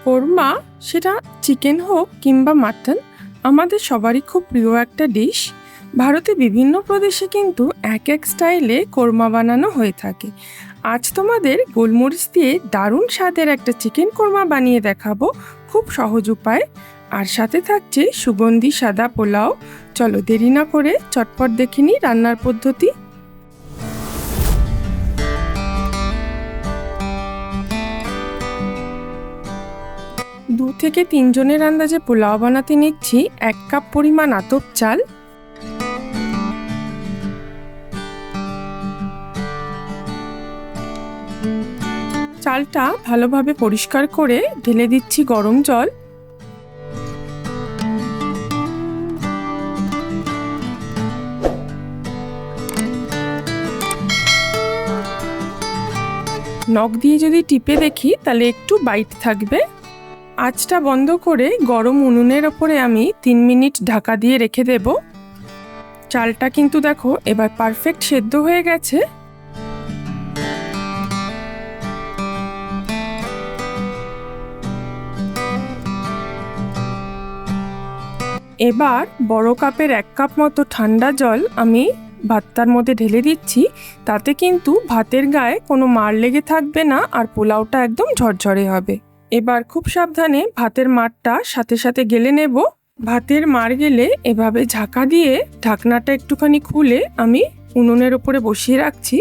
কোরমা, সেটা চিকেন হোক কিংবা মাটন, আমাদের সবারই খুব প্রিয় একটা ডিশ। ভারতে বিভিন্ন প্রদেশে কিন্তু এক এক স্টাইলে কোরমা বানানো হয়ে থাকে। আজ তোমাদের গোলমরিচ দিয়ে দারুণ স্বাদের একটা চিকেন কোরমা বানিয়ে দেখাবো খুব সহজ উপায়। আর সাথে থাকছে সুগন্ধি সাদা পোলাও। চলো দেরি না করে চটপট দেখে নিই রান্নার পদ্ধতি। 2 থেকে 3 জনের আন্দাজে পোলাও বানাতে নিচ্ছি 1 কাপ পরিমাণ আতপ চাল। চালটা ভালোভাবে পরিষ্কার করে ঢেলে দিচ্ছি গরম জল। নখ দিয়ে যদি টিপে দেখি তাহলে একটু বাইট থাকবে। আঁচটা বন্ধ করে গরম উনুনের ওপরে আমি 3 মিনিট ঢাকা দিয়ে রেখে দেব। চালটা কিন্তু দেখো এবার পারফেক্ট সেদ্ধ হয়ে গেছে। এবার বড় কাপের 1 কাপ মতো ঠান্ডা জল আমি ভাতটার মধ্যে ঢেলে দিচ্ছি। তাতে কিন্তু ভাতের গায়ে কোনো মাড় লেগে থাকবে না, আর পোলাওটা একদম ঝরঝরে হবে। এবার খুব সাবধানে ভাতের মাড়টা সাথে সাথে গেলে নেব। ভাতের মাড় গেলে এভাবে ঢাকা দিয়ে ঢাকনাটা একটুখানি খুলে আমি উনুনের ওপরে বসিয়ে রাখছি।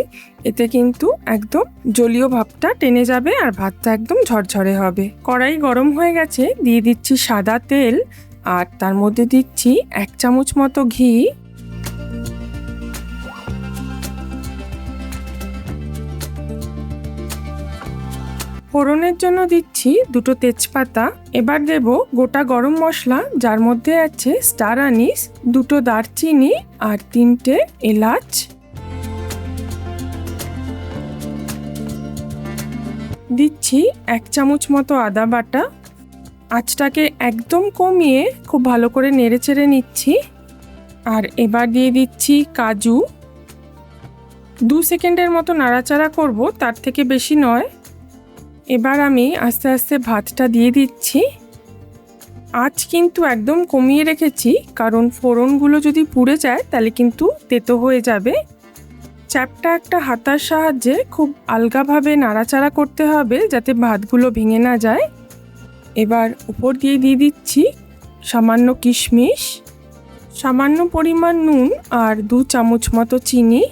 এতে কিন্তু একদম জলীয় ভাবটা টেনে যাবে আর ভাতটা একদম ঝরঝরে হবে। কড়াই গরম হয়ে গেছে, দিয়ে দিচ্ছি সাদা তেল, আর তার মধ্যে দিচ্ছি 1 চামচ মতো ঘি। ফোড়নের জন্য দিচ্ছি 2টো তেজপাতা। এবার দেব গোটা গরম মশলা, যার মধ্যে আছে স্টার আনিস, 2টো দারচিনি আর 3টে এলাচ। দিচ্ছি 1 চামচ মতো আদা বাটা। আঁচটাকে একদম কমিয়ে খুব ভালো করে নেড়ে চেড়ে নিচ্ছি। আর এবার দিয়ে দিচ্ছি কাজু। 2 সেকেন্ডের মতো নাড়াচাড়া করব, তার থেকে বেশি নয়। এবার আমি আস্তে আস্তে ভাতটা দিয়ে দিচ্ছি। আঁচ কিন্তু একদম কমিয়ে রেখেছি, কারণ ফোড়নগুলো যদি পুড়ে যায় তাহলে কিন্তু তেতো হয়ে যাবে। চ্যাপটা একটা হাতার সাহায্যে খুব আলগাভাবে নাড়াচাড়া করতে হবে, যাতে ভাতগুলো ভেঙে না যায়। এবার উপর দিয়ে দিচ্ছি সামান্য কিশমিশ, সামান্য পরিমাণ নুন আর 2 চামচ মতো চিনি।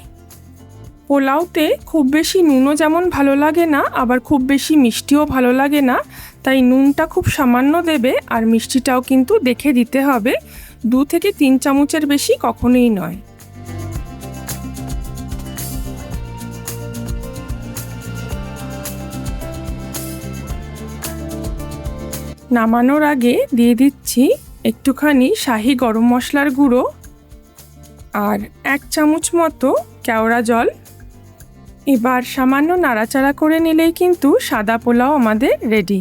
পোলাওতে খুব বেশি নুনও যেমন ভালো লাগে না, আবার খুব বেশি মিষ্টিও ভালো লাগে না, তাই নুনটা খুব সামান্য দেবে, আর মিষ্টিটাও কিন্তু দেখে দিতে হবে। 2 থেকে 3 চামচের বেশি কখনোই নয়। নামানোর আগে দিয়ে দিচ্ছি একটুখানি শাহি গরম মশলার গুঁড়ো আর 1 চামচ মতো কেওড়া জল। এবার সামান্য নাড়াচাড়া করে নিলেই কিন্তু সাদা পোলাও আমাদের রেডি।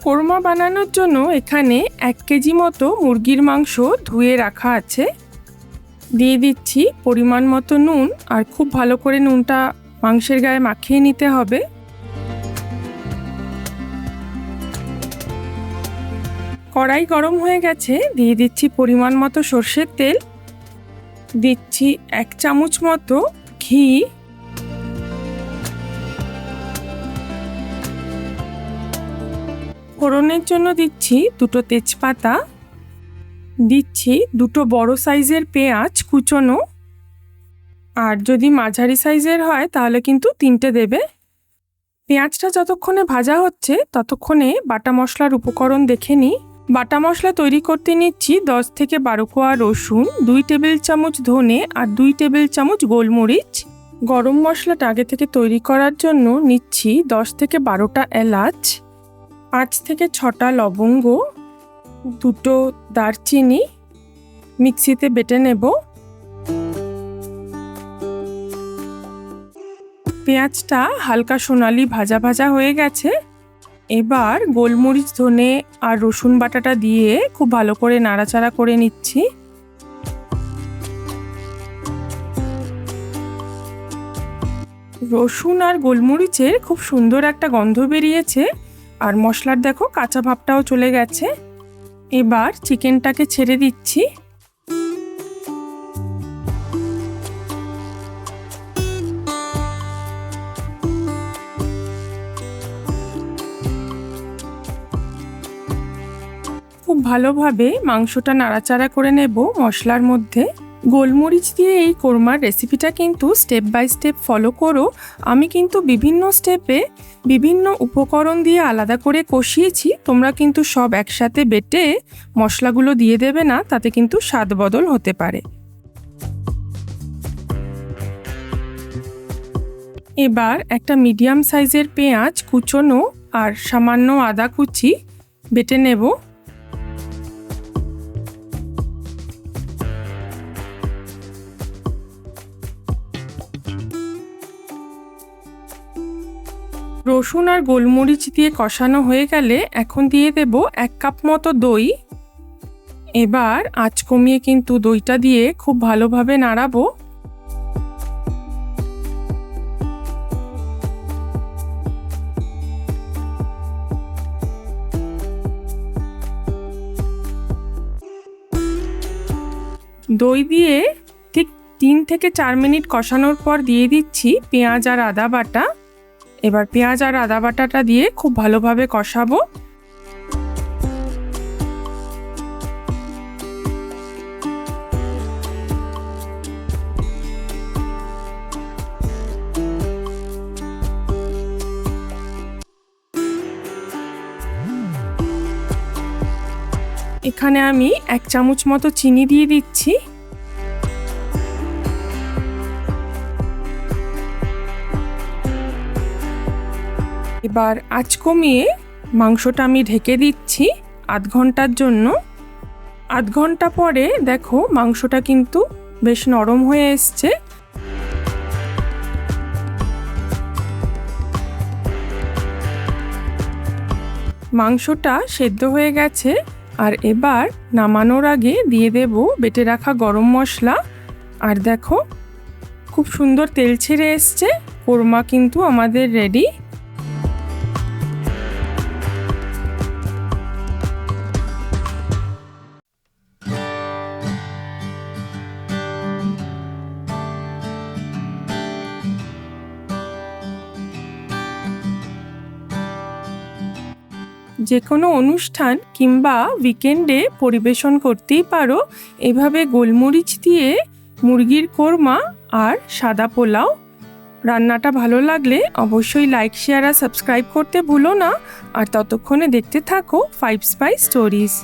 কোরমা বানানোর জন্য এখানে 1 কেজি মতো মুরগির মাংস ধুয়ে রাখা আছে। দিয়ে দিচ্ছি পরিমাণ মতো নুন, আর খুব ভালো করে নুনটা মাংসের গায়ে মাখিয়ে নিতে হবে। কড়াই গরম হয়ে গেছে, দিয়ে দিচ্ছি পরিমাণ মতো সর্ষের তেল, দিচ্ছি 1 চামচ মতো ঘি, ফোড়নের জন্য দিচ্ছি 2টো তেজপাতা, দিচ্ছি 2টো বড় সাইজের পেঁয়াজ কুচোনো, আর যদি মাঝারি সাইজের হয় তাহলে কিন্তু 3টে দেবে। পেঁয়াজটা যতক্ষণে ভাজা হচ্ছে ততক্ষণে বাটা মশলার উপকরণ দেখে নিই। বাটা মশলা তৈরি করতে নিচ্ছি 10 থেকে 12 কোয়া রসুন, 2 টেবিল চামচ ধনে আর 2 টেবিল চামচ গোলমরিচ। গরম মশলাটা আগে থেকে তৈরি করার জন্য নিচ্ছি 10 থেকে 12টা এলাচ, 5 থেকে 6টা লবঙ্গ, 2টো দারচিনি মিক্সিতে বেটে নেব। পেঁয়াজটা হালকা সোনালি ভাজা ভাজা হয়ে গেছে। এবার গোলমরিচ, ধনে আর রসুন বাটাটা দিয়ে খুব ভালো করে নাড়াচাড়া করে নিচ্ছি। রসুন আর গোলমরিচের খুব সুন্দর একটা গন্ধ বেরিয়েছে, আর মশলার দেখো কাঁচা ভাবটাও চলে গেছে। এবার চিকেনটাকে ছেড়ে দিচ্ছি। খুব ভালোভাবে মাংসটা নাড়াচাড়া করে নেব মশলার মধ্যে। গোলমরিচ দিয়ে এই কোরমার রেসিপিটা কিন্তু স্টেপ বাই স্টেপ ফলো করো। আমি কিন্তু বিভিন্ন স্টেপে বিভিন্ন উপকরণ দিয়ে আলাদা করে কষিয়েছি, তোমরা কিন্তু সব একসাথে বেটে মশলাগুলো দিয়ে দেবে না, তাতে কিন্তু স্বাদ বদল হতে পারে। এবার একটা মিডিয়াম সাইজের পেঁয়াজ কুচোনো আর সামান্য আদা কুচি বেটে নেব। রসুন আর গোলমরিচ দিয়ে কষানো হয়ে গেলে এখন দিয়ে দেব 1 কাপ মতো দই। এবার আঁচ কমিয়ে কিন্তু দইটা দিয়ে খুব ভালোভাবে নাড়াবো। দই দিয়ে ঠিক 3 থেকে 4 মিনিট কষানোর পর দিয়ে দিচ্ছি পেঁয়াজ আর আদা বাটা। এবার পেঁয়াজ আর আদা বাটাটা দিয়ে খুব ভালোভাবে কষাবো। এখানে আমি 1 চামচ মতো চিনি দিয়ে দিচ্ছি। এবার আঁচ কমিয়ে মাংসটা আমি ঢেকে দিচ্ছি আধ ঘন্টার জন্য। আধ ঘন্টা পরে দেখো মাংসটা কিন্তু বেশ নরম হয়ে এসছে। মাংসটা সেদ্ধ হয়ে গেছে, আর এবার নামানোর আগে দিয়ে দেব বেটে রাখা গরম মশলা। আর দেখো খুব সুন্দর তেল ছেড়ে এসছে, কোরমা কিন্তু আমাদের রেডি। যে কোনো অনুষ্ঠান কিংবা উইকেন্ডে পরিবেশন করতেই পারো এভাবে গোলমরিচ দিয়ে মুরগির কোরমা আর সাদা পোলাও। রান্নাটা ভালো লাগলে অবশ্যই লাইক, শেয়ার আর সাবস্ক্রাইব করতে ভুলো না। আর ততক্ষণে দেখতে থাকো 5 স্পাইস স্টোরিজ।